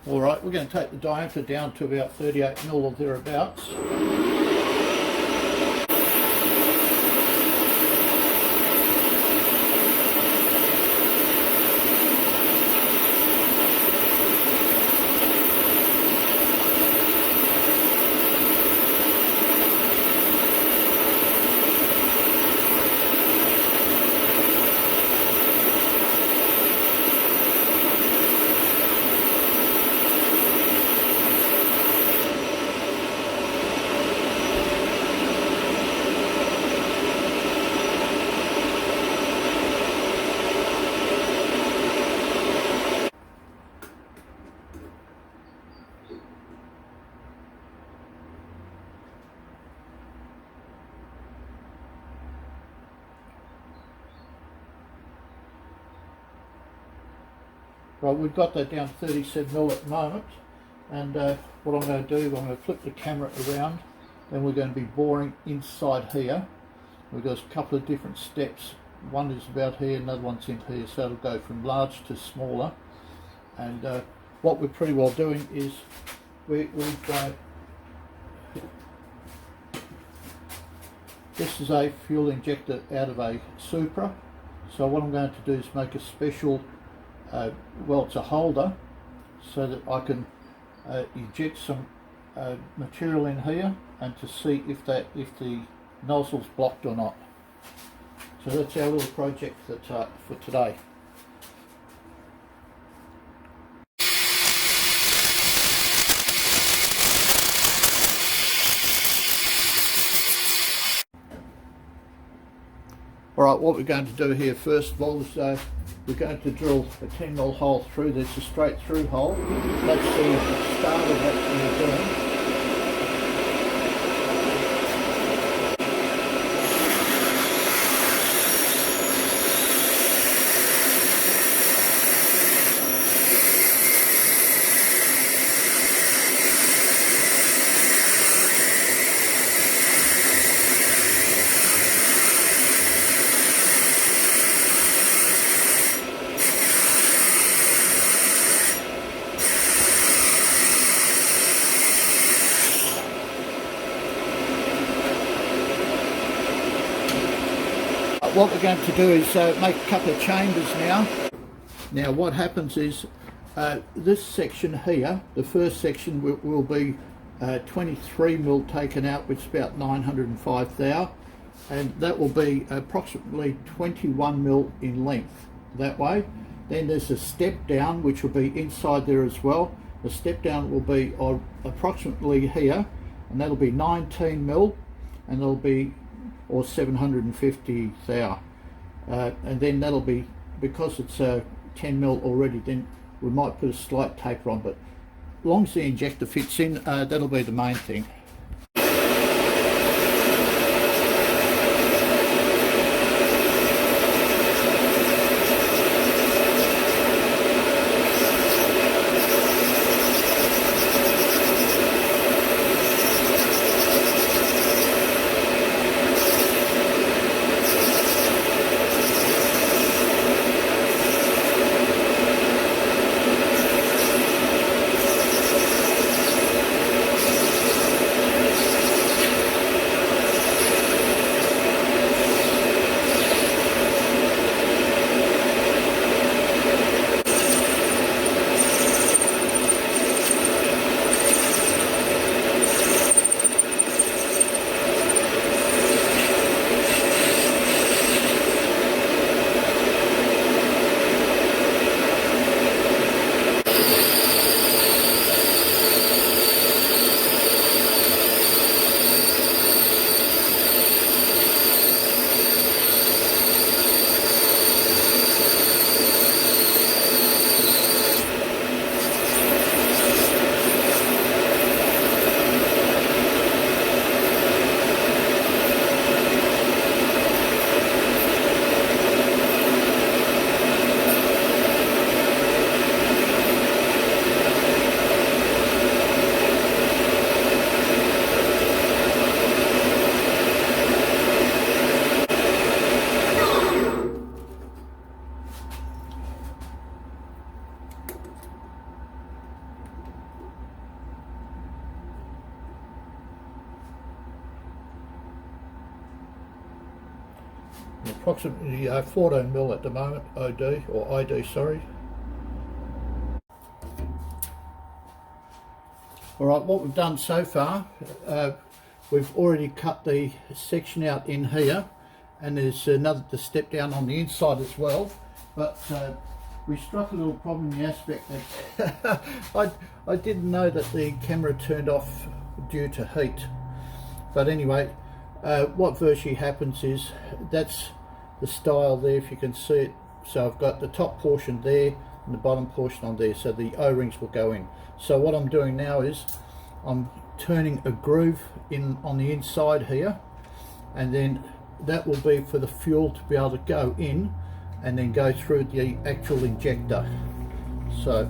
Alright, we're going to take the diameter down to about 38mm or thereabouts. Right, we've got that down to 37mm at the moment, and what I'm going to do, I'm going to flip the camera around, and we're going to be boring inside here. We've got a couple of different steps. One is about here, another one's in here, so it'll go from large to smaller. And what we're pretty well doing is this is a fuel injector out of a Supra. So what I'm going to do is make a special well, it's a holder, so that I can inject some material in here and to see if the nozzle's blocked or not. So that's our little project for today. Alright, what we're going to do here first of all is we're going to drill a 10mm hole through this, a straight through hole. That's the start of what we're doing. What we're going to do is make a couple of chambers now. Now what happens is this section here, the first section will be 23mm taken out, which is about 905 thou, and that will be approximately 21mm in length that way. Then there's a step down which will be inside there as well. The step down will be approximately here, and that'll be 19mm, and there'll be or 750 thou, and then that'll be, because it's 10mm already, then we might put a slight taper on, but as long as the injector fits in, that'll be the main thing. approximately 14 mil at the moment, OD or ID, sorry. Alright, what we've done so far, we've already cut the section out in here, and there's another to step down on the inside as well, but we struck a little problem in the aspect that I didn't know that the camera turned off due to heat. But anyway, what virtually happens is that's the style there, if you can see it. So I've got the top portion there and the bottom portion on there, so the O-rings will go in. So what I'm doing now is I'm turning a groove in on the inside here, and then that will be for the fuel to be able to go in and then go through the actual injector. So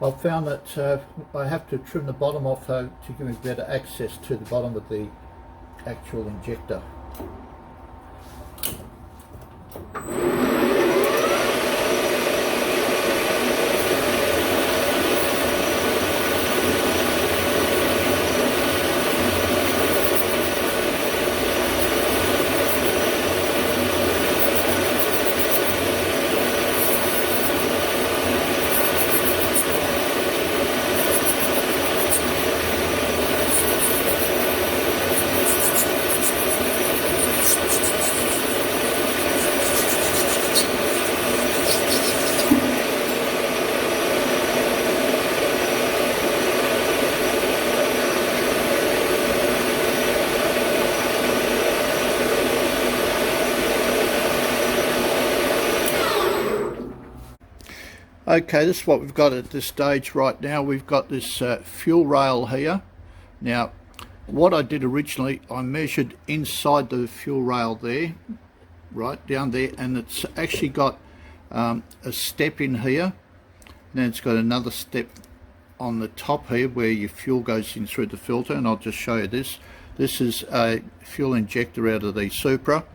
I've found that I have to trim the bottom off to give me better access to the bottom of the actual injector. Okay, this is what we've got at this stage right now. We've got this fuel rail here. Now, what I did originally, I measured inside the fuel rail there, right down there, and it's actually got a step in here. Then it's got another step on the top here where your fuel goes in through the filter, and I'll just show you this. This is a fuel injector out of the Supra.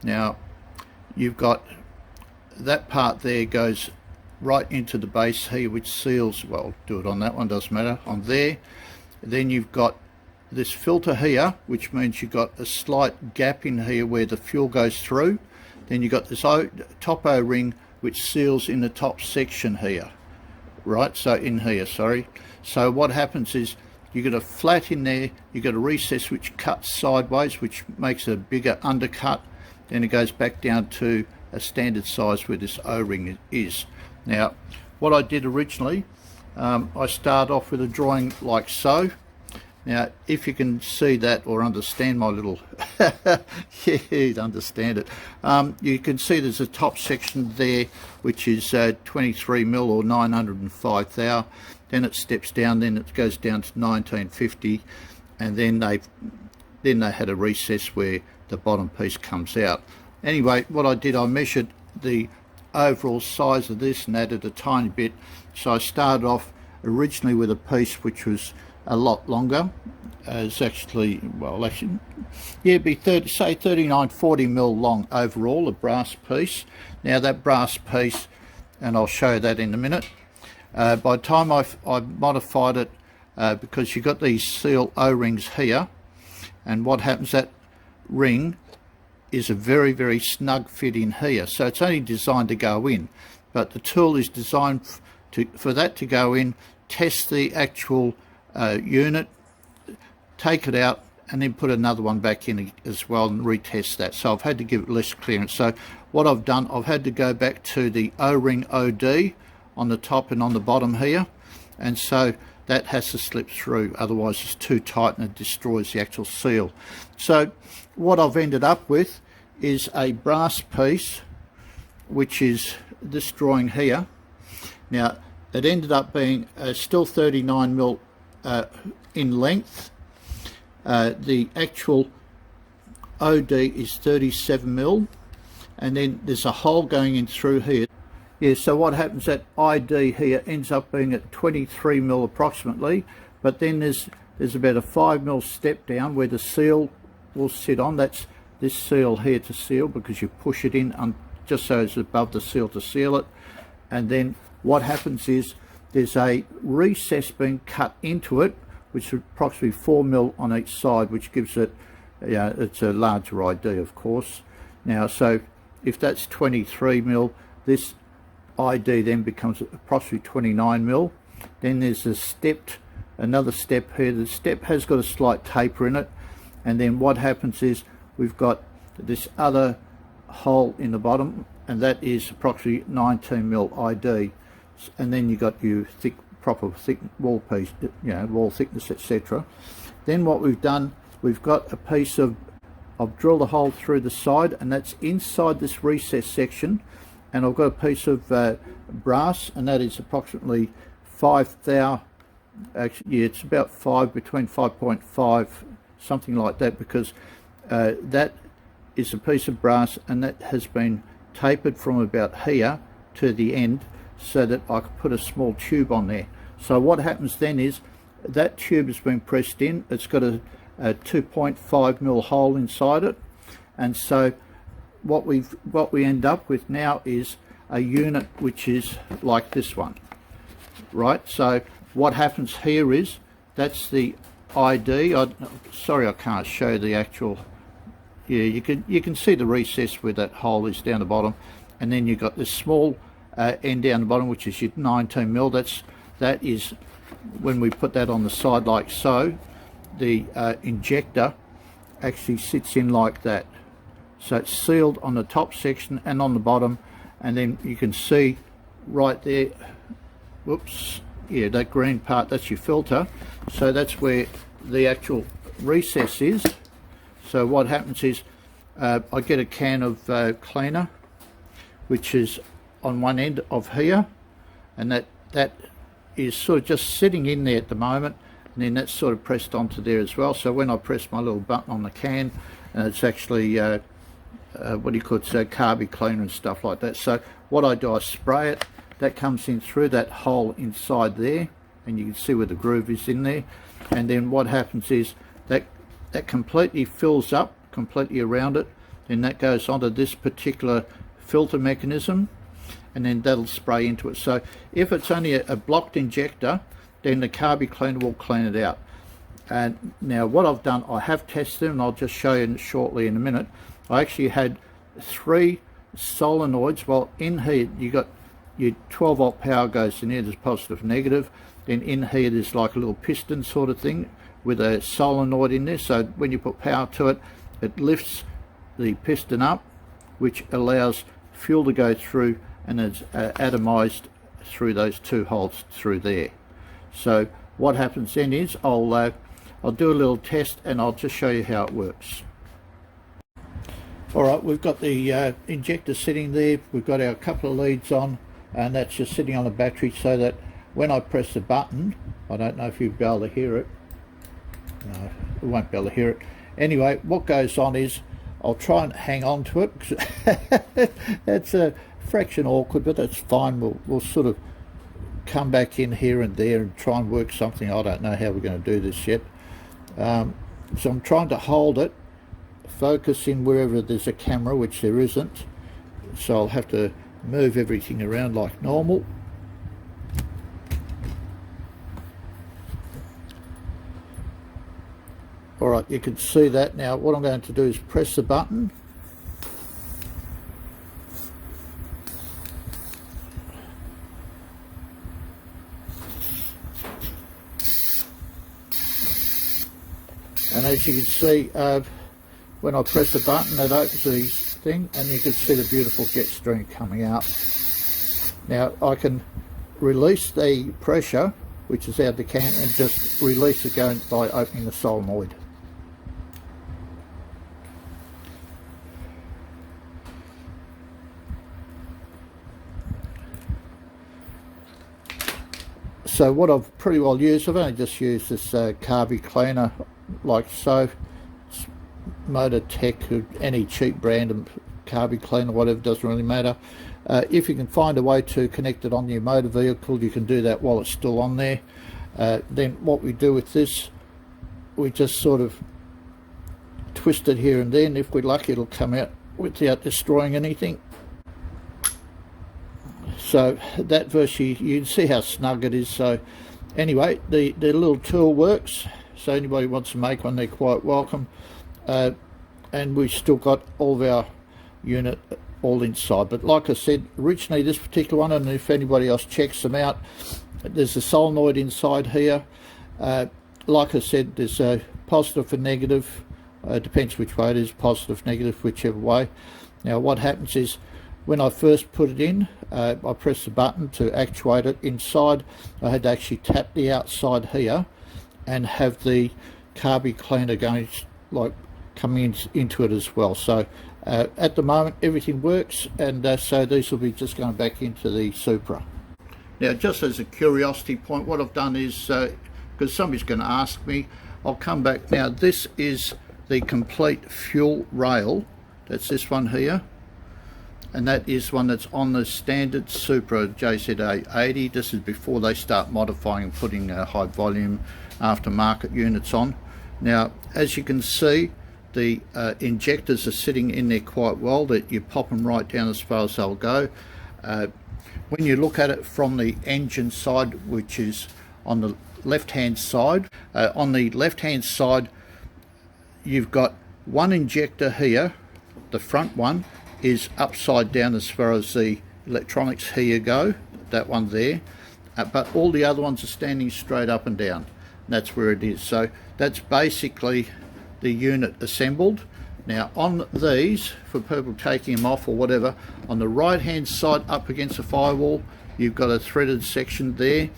Now, you've got that part there goes right into the base here, which seals, well, do it on that one, doesn't matter, on there. Then you've got this filter here, which means you've got a slight gap in here where the fuel goes through. Then you've got this top O-ring which seals in the top section here, right? So in here, sorry. So what happens is you get a flat in there, you get a recess which cuts sideways, which makes a bigger undercut. Then it goes back down to a standard size where this O-ring is. Now, what I did originally, I start off with a drawing like so. Now, if you can see that or understand my little, yeah, you'd understand it. You can see there's a top section there, which is 23 mil or 905 thou. Then it steps down, then it goes down to 1950, and then they had a recess where the bottom piece comes out. Anyway, what I did, I measured the overall size of this and added a tiny bit. So I started off originally with a piece which was a lot longer. It's actually, well, actually, yeah, it'd be 39-40 mil long overall, a brass piece. Now that brass piece, and I'll show you that in a minute, by the time I modified it, because you've got these seal O-rings here, and what happens, that ring is a very, very snug fit in here, so it's only designed to go in, but the tool is designed for that to go in, test the actual unit, take it out, and then put another one back in as well and retest that. So I've had to give it less clearance. So what I've done, I've had to go back to the O-ring OD on the top and on the bottom here, and so that has to slip through, otherwise it's too tight and it destroys the actual seal. So what I've ended up with is a brass piece, which is this drawing here. Now it ended up being still 39 mil in length. The actual OD is 37 mil, and then there's a hole going in through here. Yeah, so what happens, that ID here ends up being at 23 mil approximately, but then there's about a 5 mil step down where the seal will sit on. That's this seal here to seal, because you push it in just so it's above the seal to seal it. And then what happens is there's a recess being cut into it, which is approximately 4 mil on each side, which gives it, it's a larger ID, of course. Now, so if that's 23 mil, this ID then becomes approximately 29 mil. Then there's another step here. The step has got a slight taper in it, and then what happens is we've got this other hole in the bottom, and that is approximately 19 mil ID. And then you got your proper thick wall piece, wall thickness, etc. Then what we've done, we've got a piece of, I've drilled a hole through the side, and that's inside this recess section, and I've got a piece of brass, and that is approximately 5 thou. Actually, yeah, it's about 5, between 5.5, something like that, because that is a piece of brass, and that has been tapered from about here to the end, so that I could put a small tube on there. So what happens then is that tube has been pressed in. It's got a 2.5 mil hole inside it, and so what we end up with now is a unit which is like this one, right? So what happens here is, that's the ID. Sorry, I can't show the actual. Yeah, you can see the recess where that hole is down the bottom, and then you've got this small end down the bottom, which is your 19 mil. That is when we put that on the side like so, the injector actually sits in like that. So it's sealed on the top section and on the bottom, and then you can see right there, whoops, yeah, that green part, that's your filter. So that's where the actual recess is. So what happens is I get a can of cleaner, which is on one end of here, and that is sort of just sitting in there at the moment, and then that's sort of pressed onto there as well. So when I press my little button on the can, it's actually what do you call it, so carby cleaner and stuff like that. So what I do, I spray it, that comes in through that hole inside there, and you can see where the groove is in there. And then what happens is that completely fills up completely around it, then that goes onto this particular filter mechanism, and then that'll spray into it. So if it's only a blocked injector, then the carby cleaner will clean it out. And now what I've done, I have tested, and I'll just show you shortly in a minute. I actually had 3 solenoids. Well, in here you got your 12 volt power goes in here, there's positive, negative. Then in here there's like a little piston sort of thing with a solenoid in there, so when you put power to it, it lifts the piston up, which allows fuel to go through, and it's atomized through those 2 holes through there. So what happens then is I'll do a little test, and I'll just show you how it works. Alright, we've got the injector sitting there, we've got our couple of leads on, and that's just sitting on the battery, so that when I press the button, I don't know if you'll be able to hear it. No, we won't be able to hear it. Anyway, what goes on is I'll try and hang on to it. It's a fraction awkward, but that's fine. We'll sort of come back in here and there and try and work something. I don't know how we're going to do this yet. So I'm trying to hold it, focus in wherever there's a camera, which there isn't. So I'll have to move everything around like normal. Alright, you can see that now. What I'm going to do is press the button. And as you can see, when I press the button, it opens the thing, and you can see the beautiful jet stream coming out. Now I can release the pressure, which is out of the can, and just release it going by opening the solenoid. So what I've pretty well used, I've only just used this carby cleaner like so. It's Motor Tech, any cheap brand of carby cleaner, whatever, doesn't really matter. If you can find a way to connect it on your motor vehicle, you can do that while it's still on there. Then what we do with this, we just sort of twist it here and there, and if we're lucky it'll come out without destroying anything. So that virtually, you can see how snug it is. So anyway, the little tool works, so anybody who wants to make one, they're quite welcome. And we've still got all of our unit all inside. But like I said, originally this particular one, and if anybody else checks them out, there's a solenoid inside here. Like I said, there's a positive and negative. Depends which way it is, positive, negative, whichever way. Now what happens is, when I first put it in, I pressed the button to actuate it inside. I had to actually tap the outside here and have the carby cleaner going, like coming into it as well. So at the moment everything works, and so these will be just going back into the Supra. Now just as a curiosity point, what I've done is, because somebody's going to ask me, I'll come back. Now this is the complete fuel rail. That's this one here. And that is one that's on the standard Supra JZA80. This is before they start modifying and putting high volume aftermarket units on. Now as you can see, the injectors are sitting in there quite well, that you pop them right down as far as they'll go. When you look at it from the engine side, which is on the left hand side, you've got one injector here. The front one is upside down as far as the electronics here go, that one there, but all the other ones are standing straight up and down. That's where it is. So that's basically the unit assembled. Now on these, for people taking them off or whatever, on the right hand side up against the firewall, you've got a threaded section there,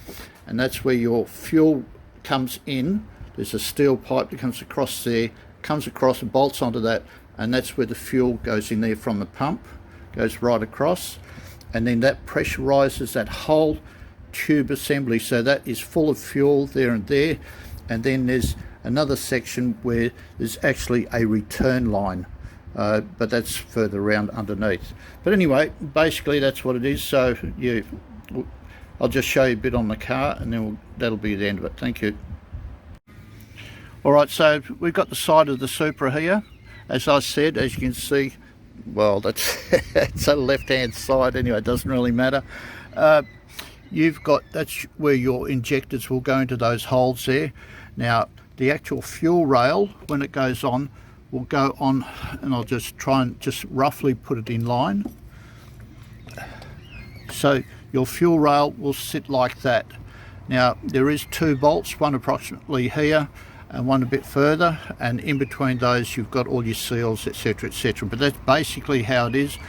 and that's where your fuel comes in. There's a steel pipe that comes across there, comes across and bolts onto that, and that's where the fuel goes in there from the pump, goes right across, and then that pressurizes that whole tube assembly. So that is full of fuel there and there, and then there's another section where there's actually a return line, but that's further around underneath. But anyway, basically that's what it is. So I'll just show you a bit on the car, and then that'll be the end of it. Thank you. Alright, so we've got the side of the Supra here. As I said, as you can see, well, that's it's a left-hand side anyway, it doesn't really matter. That's where your injectors will go into those holes there. Now, the actual fuel rail, when it goes on, will go on, and I'll just try and just roughly put it in line. So your fuel rail will sit like that. Now, there is two bolts, one approximately here, and one a bit further, and in between those you've got all your seals, etc, etc. But that's basically how it is.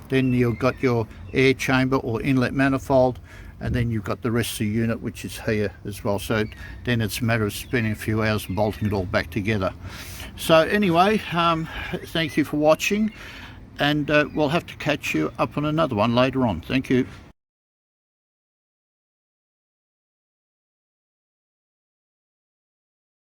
Then you've got your air chamber or inlet manifold, and then you've got the rest of the unit, which is here as well. So then it's a matter of spending a few hours and bolting it all back together. So anyway, thank you for watching, and we'll have to catch you up on another one later on. Thank you.